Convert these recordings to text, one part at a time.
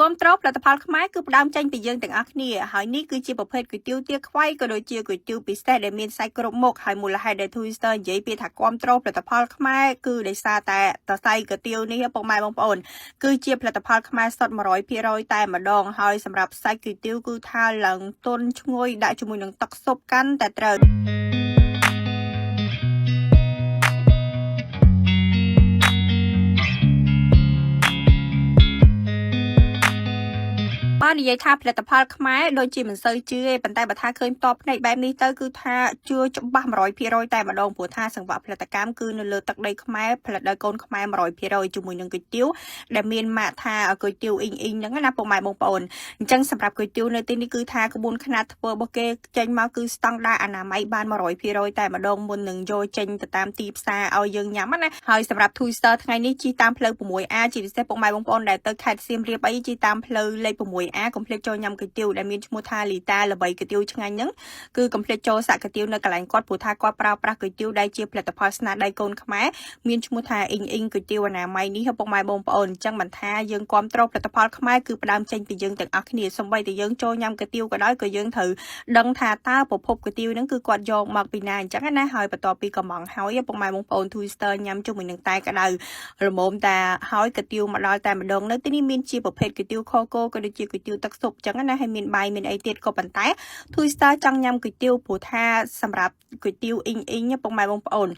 គាំទ្រផលិតផលខ្មែរគឺផ្ដើមចេញពីយើងទាំងអស់គ្នាហើយនេះគឺជាប្រភេទគុយទាវទាខ្វៃក៏ដូចជាគុយទាវពិសេសដែលមានសាច់គ្រប់មុខហើយមូលហេតុដែល Twister និយាយពីថាគាំទ្រផលិតផលខ្មែរគឺដោយសារតែសរសៃគុយទាវនេះពុកម៉ែបងប្អូនគឺជាផលិតផលខ្មែរសុទ្ធ 100% តែម្ដងហើយសម្រាប់សាច់គុយទាវគឺថាឡើងទន់ឈ្ងុយដាក់ជាមួយនឹងទឹកស៊ុបកាន់តែត្រូវបើនិយាយថាផលិតផលខ្មែរដូចជាមិនសូវជឿទេប៉ុន្តែបើថាឃើញតបភ្នែកបែបនេះទៅគឺថាជឿច្បាស់ 100% តែម្ដងព្រោះថាសង្វាក់ផលិតកម្មគឺនៅលើទឹកដីខ្មែរផលិតដោយកូនខ្មែរ 100% ជាមួយនឹងគុយទាវដែលមានម៉ាកថាគុយទាវអ៊ីងហ្នឹងណាពុកម៉ែបងប្អូនអញ្ចឹងសម្រាប់គុយទាវនៅទីនេះគឺថាក្បួនខ្នាតធ្វើរបស់គេចេញមកគឺស្តង់ដារអនាម័យបាន 100% តែម្ដងមុននឹងយកចេញទៅតាមទីផ្សារឲ្យយើងញ៉ាំណាហើយសម្រាប់ Twister ថ្ងៃនេះជិះតាមផ្លូវ 6A ជាពិសេសពុកម៉ែបងប្អូនដែលទៅខេត្តសៀមរាបអីជិះតាមផ្លូវលេខ 6A កុំភ្លេចចូលញ៉ាំគុយទាវដែលមានឈ្មោះថាលីតាល្បីគុយទាវឆ្ងាញ់ហ្នឹងគឺកុំភ្លេចចូលសាក់គុយទាវនៅកន្លែងគាត់ព្រោះថាគាត់ប្រើប្រាស់គុយទាវដែលជាផលិតផលស្នាដៃកូនខ្មែរមានឈ្មោះថាអ៊ីងគុយទាវអនាម័យនេះពុកម៉ែបងប្អូនអញ្ចឹងមិនថាយើងគាំទ្រផលិតផលខ្មែរគឺផ្ដើមចេញពីយើងទាំងអស់គ្នាសូម្បីតែយើងចូលញ៉ាំគុយទាវក៏ដោយក៏យើងត្រូវដឹងថាតើប្រភពគុយទាវហ្នឹងគឺគាត់យកមកពីណាអញ្ចឹងណាហើយបន្ទាប់ពីកំងហើយពុកម៉ែបងប្អូន Twister ញ៉ាំជាមួយនឹងតែក្ដៅល្មមតាហើយគុយទាវមកដល់តែម្ដងនៅទីនេះមានជាប្រភេទគុយទាវខគោក៏ដូចជាគុយទាវទឹកស៊ុបអញ្ចឹងណាហើយមានបាយមានអីទៀតក៏ប៉ុន្តែ Twister ចង់ញ៉ាំគុយទាវព្រោះថាសម្រាប់គុយទាវអ៊ីងពុកម៉ែបងប្អូន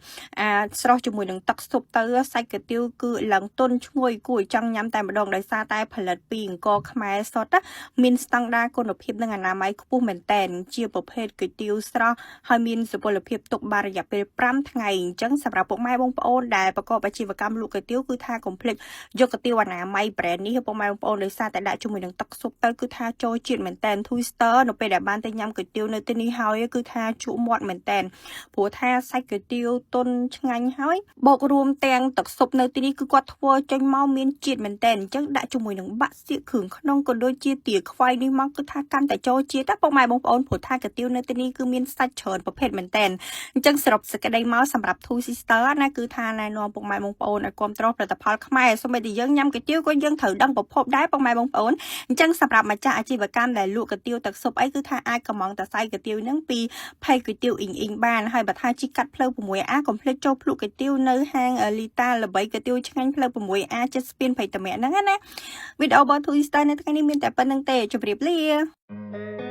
ស្រស់ជាមួយនឹងទឹកស៊ុបទៅសាច់គុយទាវគឺឡើងទន់ឈ្ងុយគួរចង់ញ៉ាំតែម្ដងដោយសារតែផលិតពីអង្គរខ្មែរសុទ្ធមានស្តង់ដារគុណភាពនិងអនាម័យខ្ពស់មែនតែនជាប្រភេទគុយទាវស្រស់ហើយមានសុពលភាពទុកបានរយៈពេល5ថ្ងៃអញ្ចឹងសម្រាប់ពុកម៉ែបងប្អូនដែលប្រកបអាជីវកម្មលក់គុយទាវគឺថាកុំភ្លេចយកគុយទាវអនាម័យ brand នេះពុកម៉ែបងប្អូនដោយសារតែដាក់ជាមួយនឹងទឹកស៊ុបទៅគឺថាចូលជាតិមែនតែន Twister នៅពេលដែលបានទៅញ៉ាំគុយទាវនៅទីនេះហើយគឺថាជក់មាត់មែនតែនព្រោះថាសាច់គុយទាវទន់ឆ្ងាញ់ហើយបូករួមទាំងទឹកស៊ុបនៅទីនេះគឺគាត់ធ្វើចេញមកមានជាតិមែនតែនអញ្ចឹងដាក់ជាមួយនឹងបាក់សៀកគ្រឿងក្នុងក៏ដូចជាទាខ្វៃនេះមកគឺថាកាន់តែចូលជាតិពុកម៉ែបងប្អូនព្រោះថាគុយទាវនៅទីនេះគឺមានសាច់ច្រើនប្រភេទមែនតែនអញ្ចឹងសរុបសេចក្តីមកសម្រាប់ Twister ណាគឺថាណែនាំពុកម៉ែបងប្អូនឲ្យគ្រប់គ្រងផលិតផលខ្មែរសូម្បីតែយើងញ៉ាំគុយទាវក៏យើងត្រូវដឹងប្រភពដែរពុកម៉ែបងប្អូនអញ្ចឹងសម្រាប់ម្ចាស់អាជីវកម្មដែលលក់គុយទាវទឹកស៊ុបអីគឺថាអាចកំងតសៃគុយទាវហ្នឹងពីផេកគុយទាវអ៊ីងបានហើយបើថាជីកាត់ផ្លូវ 6A កុំភ្លេចចូលភ្លក់គុយទាវនៅហាងលីតាល្បីគុយទាវឆ្ងាញ់ផ្លូវ 6A ចិត្តស្ពានភ័យតមៈហ្នឹងណាវីដេអូរបស់ Twister នៅថ្ងៃនេះមានតែប៉ុណ្្នឹងទេជម្រាបលា